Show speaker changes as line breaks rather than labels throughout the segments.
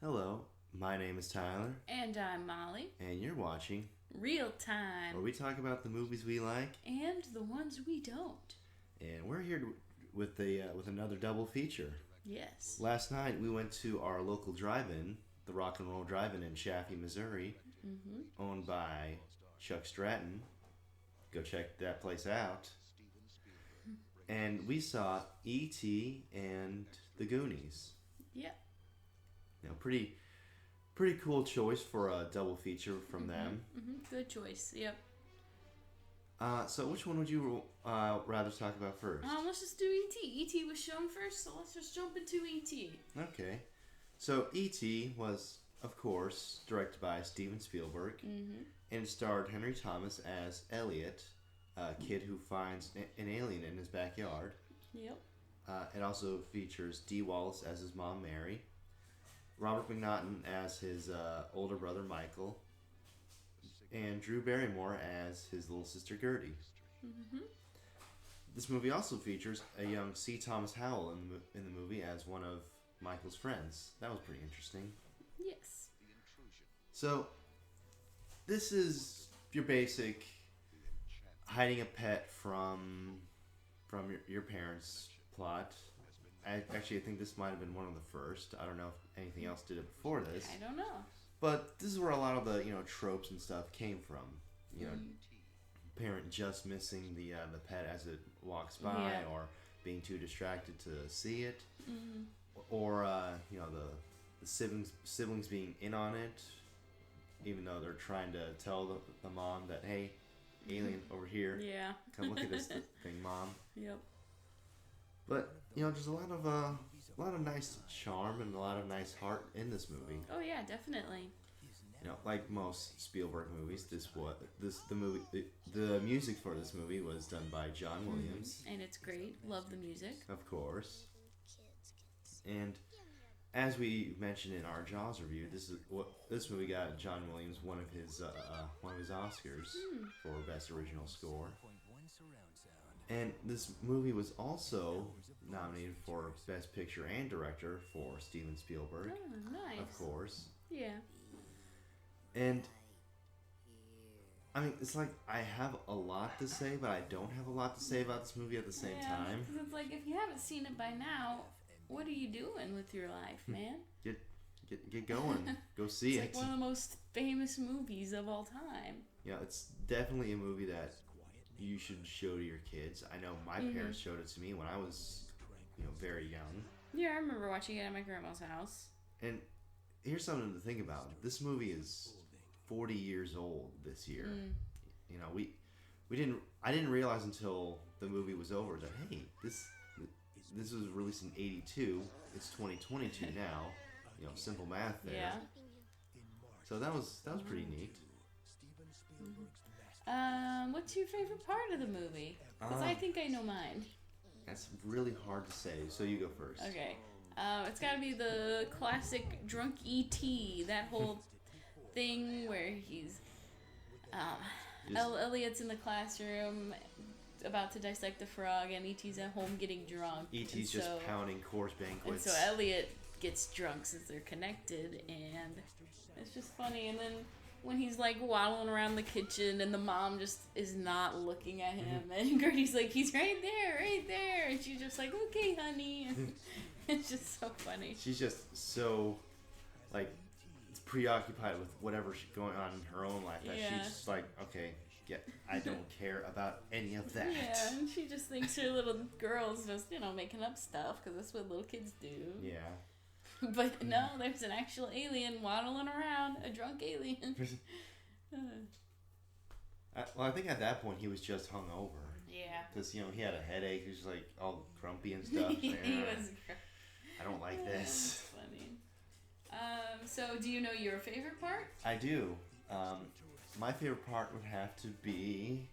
Hello, my name is Tyler,
And I'm Molly.
and you're watching
Real
where
time.
we talk about the movies we like,
And the ones we don't.
and we're here with another double feature.
Yes.
Last night we went to our local drive-in, the Rock and Roll Drive-In in Chaffee, Missouri,
Mm-hmm.
owned by Chuck Stratton. Go check that place out. And we saw E.T. and The Goonies.
Yeah.
Pretty cool choice for a double feature from them.
Mm-hmm. Good choice. Yep.
So which one would you rather talk about first?
Let's just do E.T. E.T. was shown first, so let's just jump into E.T.
Okay. So E.T. was, of course, directed by Steven Spielberg,
Mm-hmm.
and it starred Henry Thomas as Elliot, a kid who finds an alien in his backyard.
Yep.
It also features Dee Wallace as his mom, Mary, Robert McNaughton as his older brother, Michael, and Drew Barrymore as his little sister, Gertie.
Mm-hmm.
This movie also features a young C. Thomas Howell in the movie as one of Michael's friends. That was pretty interesting.
Yes.
So, this is your basic hiding a pet from your parents plot. I think this might have been one of the first. I don't know if anything else did it before this.
I don't know.
But this is where a lot of the tropes and stuff came from. Parent just missing the pet as it walks by,
Yeah.
or being too distracted to see it,
Mm-hmm.
or the siblings being in on it, even though they're trying to tell the mom that, hey, alien over here,
Yeah.
come look at this thing, mom.
Yep.
But there's a lot of nice charm and a lot of nice heart in this movie.
Oh yeah, definitely.
Like most Spielberg movies, the music for this movie was done by John Williams,
And it's great. Love the music.
of course. And as we mentioned in our Jaws review, this movie got John Williams one of his Oscars for Best Original Score. And this movie was also nominated for Best Picture and Director for Steven Spielberg,
Oh, nice.
of course.
Yeah.
And I mean, it's like I have a lot to say, but I don't have a lot to say about this movie at the same
Yeah,
time.
'cause it's like if you haven't seen it by now, what are you doing with your life, man?
Get going, go see
It's
it.
like one of the most famous movies of all time.
It's definitely a movie that you should show to your kids. I know my parents showed it to me when I was, very young.
Yeah, I remember watching it at my grandma's house.
And here's something to think about. This movie is 40 years old this year. We didn't. I didn't realize until the movie was over that hey, this was released in '82. It's 2022 now. Simple math there.
Yeah.
So that was pretty neat.
What's your favorite part of the movie? Because I think I know mine.
That's really hard to say. So you go first.
Okay. It's got to be the classic drunk E.T. That whole thing where he's Elliot's in the classroom about to dissect the frog, and E.T.'s at home getting drunk.
E.T.'s just pounding course
And
banquets.
so Elliot gets drunk since they're connected, and it's just funny. And then when he's like waddling around the kitchen, and the mom just is not looking at him, and Gertie's like, he's right there, and she's just like, okay, honey. And it's just so funny.
She's just so preoccupied with whatever's going on in her own life that
Yeah.
she's just like, okay, I don't care about any of that.
Yeah, and she just thinks her little girl's just, making up stuff, because that's what little kids do.
Yeah.
But no, there's an actual alien waddling around, a drunk alien.
I think at that point he was just hungover.
Yeah.
Because, he had a headache. He was like all grumpy and stuff.
He
Like,
was.
I don't like this.
That's funny. So do you know your favorite part?
I do. My favorite part would have to be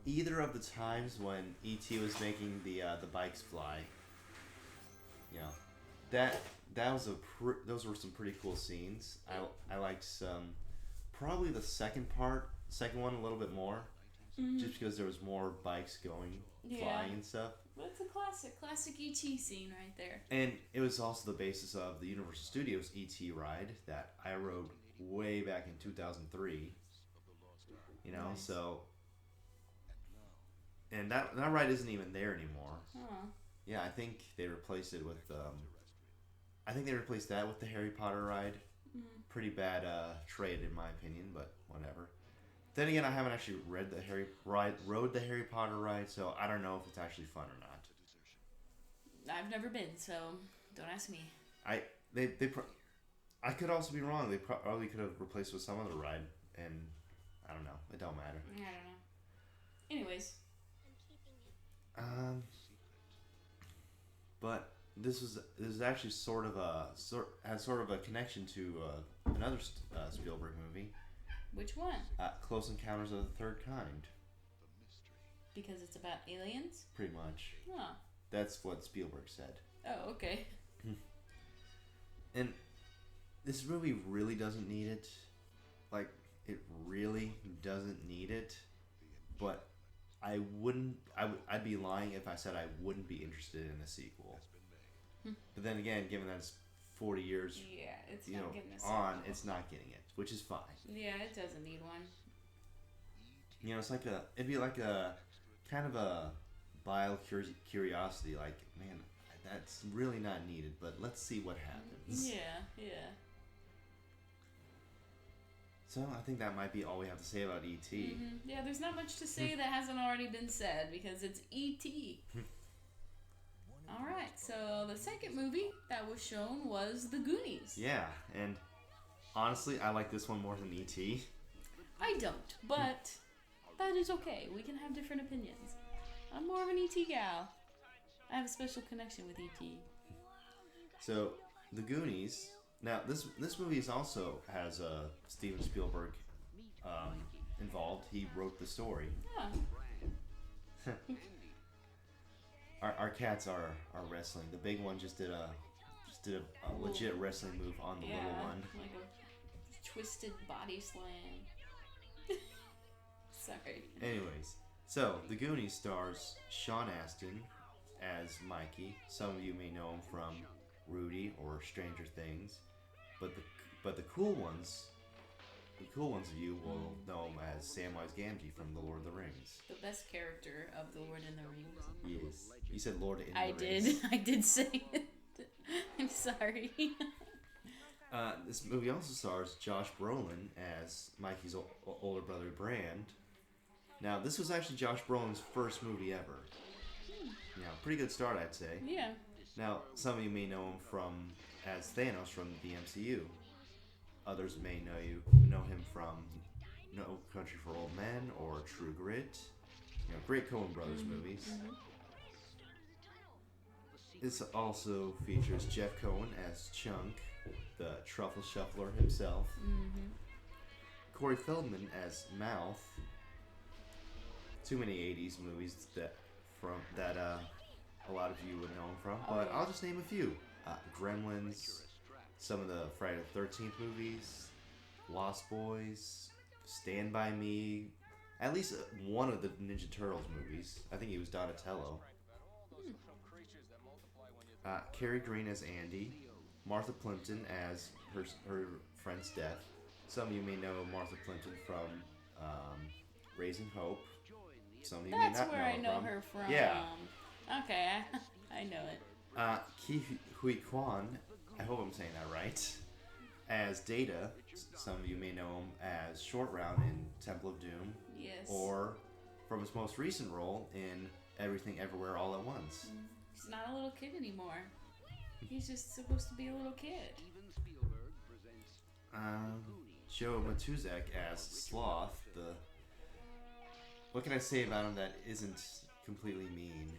either of the times when E.T. was making the bikes fly. That was those were some pretty cool scenes. I liked probably the second one a little bit more, just because there was more bikes going flying and stuff.
That's a classic ET scene right there.
And it was also the basis of the Universal Studios ET ride that I rode way back in 2003. You know,
Nice.
so... And that ride isn't even there anymore.
Huh.
Yeah, I think they replaced it with... I think they replaced that with the Harry Potter ride. Pretty bad trade in my opinion, but whatever. Then again, I haven't actually rode the Harry Potter ride, so I don't know if it's actually fun or not.
I've never been, so don't ask me.
I could also be wrong. They probably could have replaced it with some other ride, and I don't know. It don't matter.
I don't know. Anyways.
But this is actually has sort of a connection to another Spielberg movie.
Which one?
Close Encounters of the Third Kind.
Because it's about aliens?
Pretty much.
Huh.
That's what Spielberg said.
Oh, okay.
And this movie really doesn't need it. Like, it really doesn't need it. But I'd be lying if I said I wouldn't be interested in a sequel. But then again, given that it's 40 years
it's not getting a
on,
sequel.
it's not getting it, which is fine.
Yeah, it doesn't need one.
You know, it'd be like a kind of a bile curiosity, like, man, that's really not needed, but let's see what happens.
Yeah.
So I think that might be all we have to say about E.T.
Mm-hmm. Yeah, there's not much to say that hasn't already been said because it's E.T. Alright, so the second movie that was shown was The Goonies.
Yeah, and honestly, I like this one more than E.T.
I don't, but that is okay. We can have different opinions. I'm more of an E.T. gal. I have a special connection with E.T.
So, The Goonies. Now, this movie also has Steven Spielberg involved. He wrote the story.
Yeah.
Our cats are wrestling. The big one just did a legit wrestling move on the little one.
Like a twisted body slam. Sorry.
Anyways, so The Goonies stars Sean Astin as Mikey. Some of you may know him from Rudy or Stranger Things, but the cool ones of you will know him as Samwise Gamgee from The Lord of the Rings.
The best character of The Lord in the Rings.
Yes, you said Lord in the Rings.
I did say it. I'm sorry.
This movie also stars Josh Brolin as Mikey's older brother Brand. Now, this was actually Josh Brolin's first movie ever. Yeah, pretty good start, I'd say.
Yeah.
Now, some of you may know him as Thanos from the MCU. Others may know him from No Country for Old Men or True Grit. You know, great Coen Brothers movies.
Mm-hmm.
This also features Jeff Cohen as Chunk, the truffle shuffler himself.
Mm-hmm.
Corey Feldman as Mouth. Too many 80s movies that a lot of you would know him from, but I'll just name a few. Gremlins, some of the Friday the 13th movies, Lost Boys, Stand By Me, at least one of the Ninja Turtles movies. I think he was Donatello. Carrie Green as Andy, Martha Plimpton as her friend's Death. Some of you may know Martha Plimpton from Raising Hope. Some of you may not know her from.
That's where I know her from.
Yeah.
Okay, I know it.
Ki Hui Kwan, I hope I'm saying that right, as Data. Some of you may know him as Short Round in Temple of Doom.
Yes.
Or from his most recent role in Everything Everywhere All at Once.
He's not a little kid anymore. He's just supposed to be a little kid.
Joe Matuzek as Sloth. What can I say about him that isn't completely mean?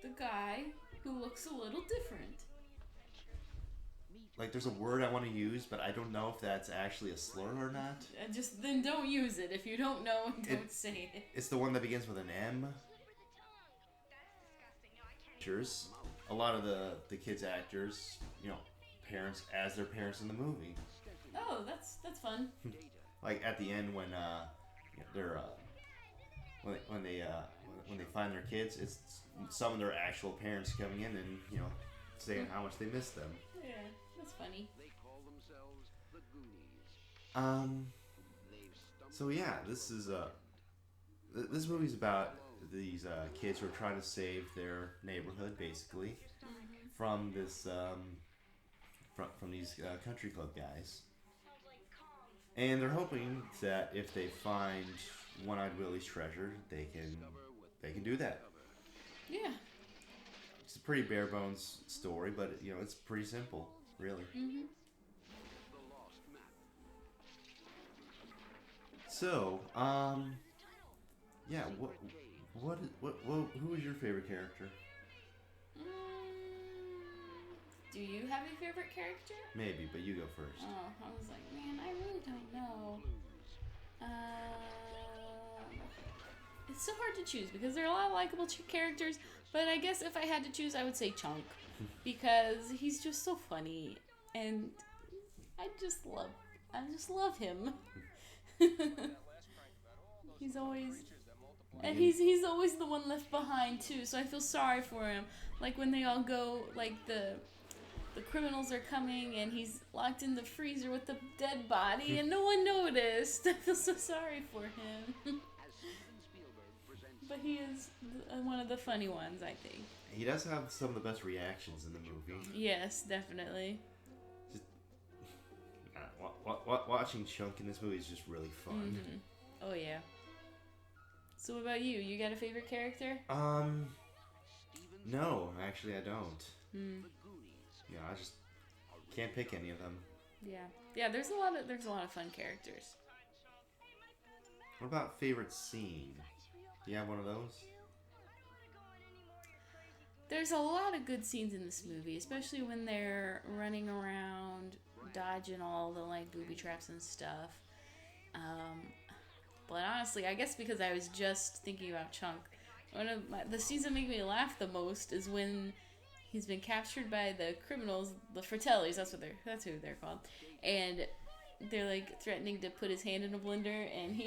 The guy who looks a little different.
Like, there's a word I want to use, but I don't know if that's actually a slur or not.
Then don't use it. If you don't know, don't say it.
It's the one that begins with an M. A lot of the kids' actors, you know, parents as their parents in the movie.
Oh, that's fun.
Like at the end when they're when they when they find their kids, it's some of their actual parents coming in and saying how much they miss them.
Yeah, that's funny.
So yeah, this movie's about these kids who are trying to save their neighborhood, basically, from this from these country club guys, and they're hoping that if they find One-Eyed Willie's treasure, they can do that.
Yeah.
It's a pretty bare bones story, but it's pretty simple, really.
Mm-hmm.
So, yeah, who is your favorite character?
Do you have a favorite character?
Maybe, but you go first.
Oh, I was like, man, I really don't know. It's so hard to choose because there are a lot of likable characters, but I guess if I had to choose, I would say Chunk because he's just so funny and I just love him. He's always the one left behind too, so I feel sorry for him. Like when they all go, like the criminals are coming and he's locked in the freezer with the dead body and no one noticed. I feel so sorry for him. But he is one of the funny ones, I think.
He does have some of the best reactions in the movie.
Yes, definitely.
Just, watching Chunk in this movie is just really fun.
Mm-hmm. Oh yeah. So what about you? You got a favorite character?
No, actually I don't.
Hmm.
Yeah, I just can't pick any of them.
Yeah. There's a lot of fun characters.
What about favorite scene? Do you have one of those?
There's a lot of good scenes in this movie, especially when they're running around, dodging all the like booby traps and stuff. But honestly, I guess because I was just thinking about Chunk, one of the scenes that make me laugh the most is when he's been captured by the criminals, the Fratellis. That's who they're called, and they're like threatening to put his hand in a blender, and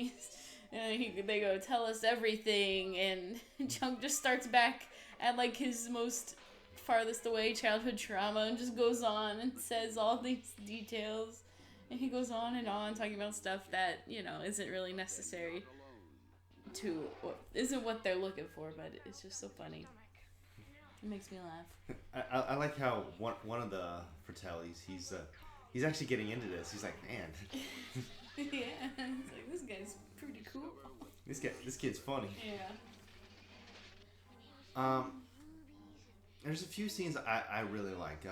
they go, tell us everything, and Chunk just starts back at like his most farthest away childhood trauma and just goes on and says all these details, and he goes on and on talking about stuff that isn't really necessary isn't what they're looking for, but it's just so funny. It makes me laugh.
I like how one of the Fratellis, he's actually getting into this. He's like, man.
Yeah, it's like, this guy's pretty cool.
This kid's funny.
Yeah.
There's a few scenes I really like.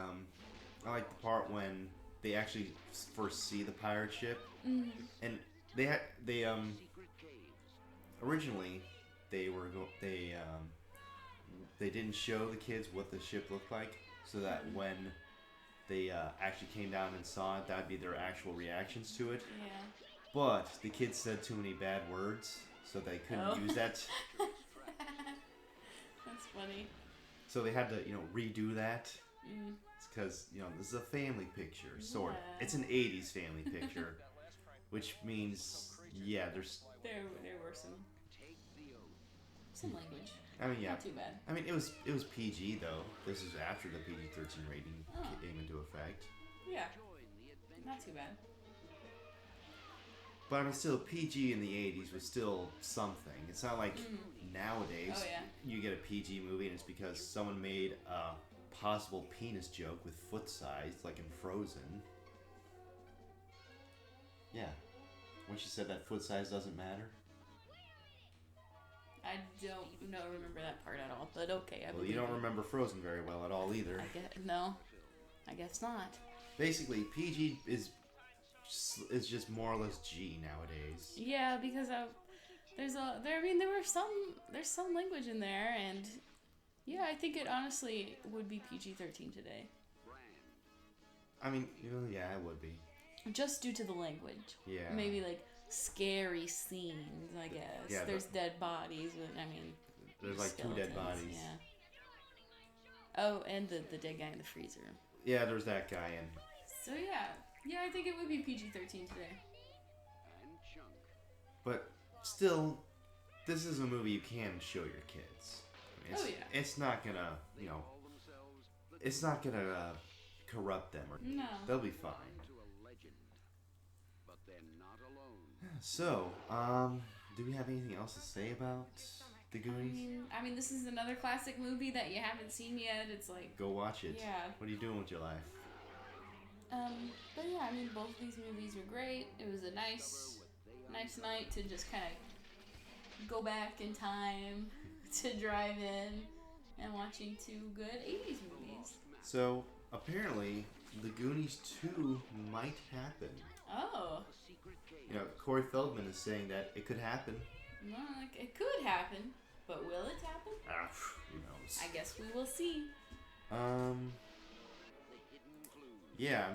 I like the part when they actually first see the pirate ship, and they originally they didn't show the kids what the ship looked like, so that when they actually came down and saw it, that'd be their actual reactions to it.
Yeah.
But the kids said too many bad words, so they couldn't use that.
That's funny.
So they had to, redo that. It's because, this is a family picture, sort of. It's an 80's family picture, which means, yeah, there
were some language.
I mean, yeah.
Not too bad.
I mean, it was PG though. This is after the PG-13 rating came into effect.
Yeah. Not too bad.
But I mean, still, PG in the 80's was still something. It's not like nowadays you get a PG movie and it's because someone made a possible penis joke with foot size, like in Frozen. Yeah. When she said that foot size doesn't matter.
I don't remember that part at all, but okay.
Well, you don't remember Frozen very well at all either.
I guess not.
Basically, PG is just more or less G nowadays.
Yeah, because there's some language in there, and yeah, I think it honestly would be PG-13 today.
I mean, yeah, it would be.
Just due to the language.
Yeah.
Maybe like scary scenes, I guess.
Yeah,
there's dead bodies, but I mean,
there's like
skeletons,
2 dead bodies.
Yeah. Oh, and the dead guy in the freezer.
Yeah, there's that guy in.
So yeah, I think it would be PG-13 today.
But still, this is a movie you can show your kids. I mean, it's not gonna, it's not gonna corrupt them, or they'll be fine. So, do we have anything else to say about The Goonies?
I mean, this is another classic movie that you haven't seen yet. It's like,
go watch it.
Yeah.
What are you doing with your life?
But yeah, I mean, both of these movies were great. It was a nice night to just kind of go back in time to drive in and watching two good 80s movies.
So, apparently, The Goonies 2 might happen.
Oh.
Corey Feldman is saying that it could happen.
Well, it could happen, but will it happen?
Who knows?
I guess we will see.
Yeah,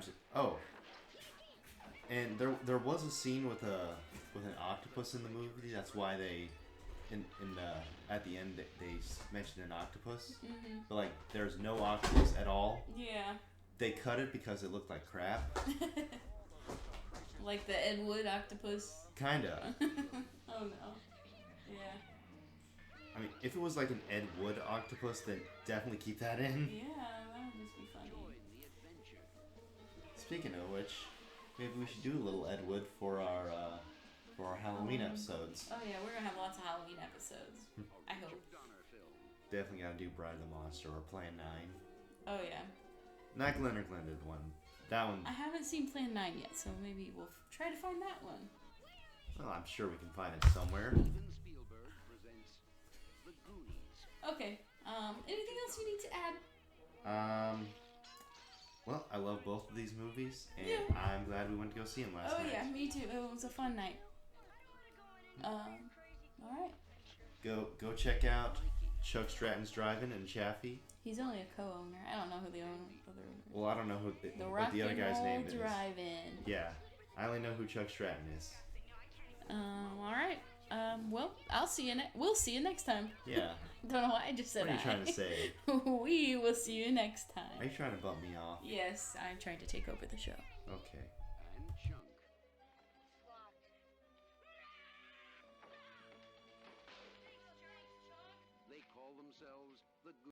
and there was a scene with an octopus in the movie. That's why they, at the end they mentioned an octopus.
Mm-hmm.
But like, there's no octopus at all.
Yeah.
They cut it because it looked like crap.
Like the Ed Wood octopus.
Kinda.
Oh no. Yeah.
I mean, if it was like an Ed Wood octopus, then definitely keep that in.
Yeah, that would just be funny.
Speaking of which, maybe we should do a little Ed Wood for our Halloween episodes.
Oh yeah, we're gonna have lots of Halloween episodes. I hope.
Definitely gotta do Bride of the Monster or Plan 9.
Oh yeah.
Not Glenn or Glenda one. That one.
I haven't seen Plan 9 yet, so maybe we'll try to find that one.
Well, I'm sure we can find it somewhere.
Okay. Anything else you need to add?
Well, I love both of these movies, and
Yeah.
I'm glad we went to go see them last night.
Oh yeah, me too. It was a fun night. Alright.
Go check out Chuck Stratton's Drive-In and Chaffee.
He's only a co-owner. I don't know who the other owner is.
Well, I don't know what the other guy's name is.
Drive-In.
Yeah, I only know who Chuck Stratton is.
Alright. Well, we'll see you next time.
Yeah.
Don't know why I just said
What are you trying to say?
We will see you next time.
Are you trying to bump me off?
Yes, I'm trying to take over the show.
Okay.